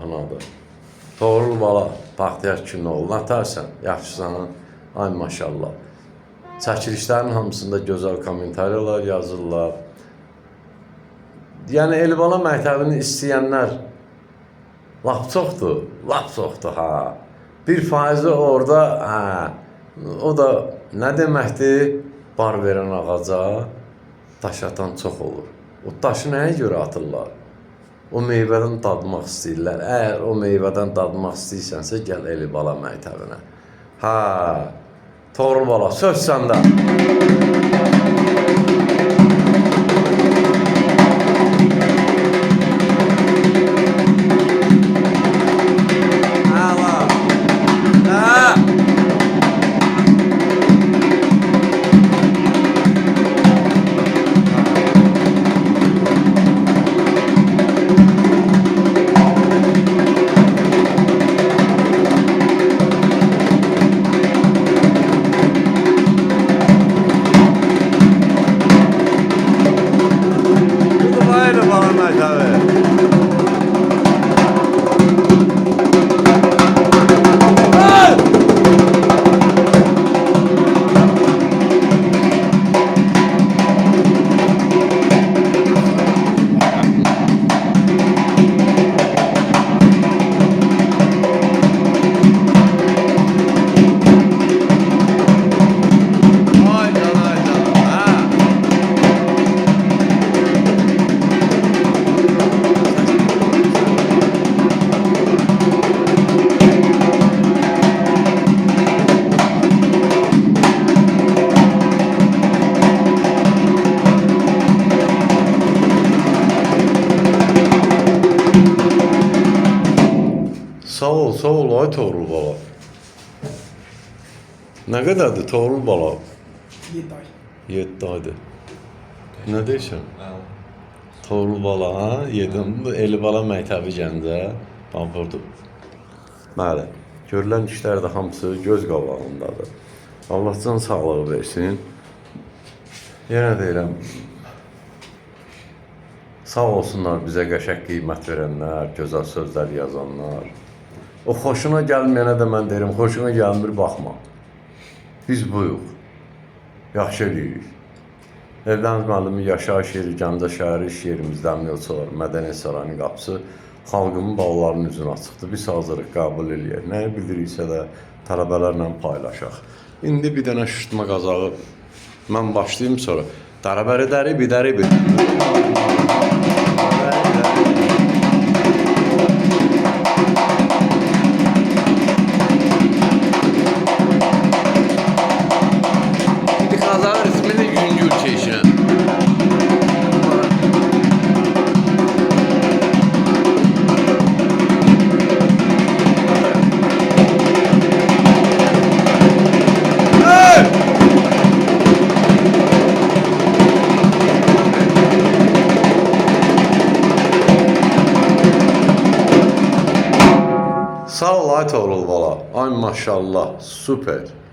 mahnıdır. Toğrul bala, Baxtiyar Kinoğlu, natarsan, yaxşısan, ay maşallah. Çəkilişlərin hamısında gözəl kommentariyalar yazırlar. Yəni Elibala məktəbini istəyənlər lap çoxdur, lap çoxdur ha. 1% orada, o da nə deməkdir? Bar verən ağaca daş atan çox olur. O daşı nəyə görə atırlar? O meyvədən dadmaq istəyirlər. Əgər o meyvədən dadmaq istəyirsənsə, gəl Elibala məktəbinə. Toğrul bala, söz səndə. Sağ ol ay Toğrul bala. Nə qədərdir Toğrul bala? 7 ay. 7 aydır. Nə deyirsən? Toğrul bala, yedim. Elibala məktəbi Gəncə. Burada. Bəli. Görülən işlər də hamısı göz qabağındadır. Allah can sağlığı versin. Yenə deyirəm, sağ olsunlar bizə qəşəng qiymət verənlər, gözəl sözlər yazanlar. O xoşuna gəlməyənə də mən deyirəm, xoşuna gəlmir, baxma. Biz buyuq, yaxşı eləyirik. Evləniz müəllimi yaşayış yeri, Gəncə şəhəri iş yerimiz, Dəmiryolçular, Mədəniyyət Sarayının qapısı xalqımın balalarının üzünə açıqdır. Biz hazırıq, qəbul eləyək. Nəyi bildiriksə də tələbələrlə paylaşaq. İndi bir dənə şüştmə qazağı mən başlayayım sonra. Dərəbəri dəribi, dəribi. Sağ ol ay Toğrul bala. Ay maşallah, süper.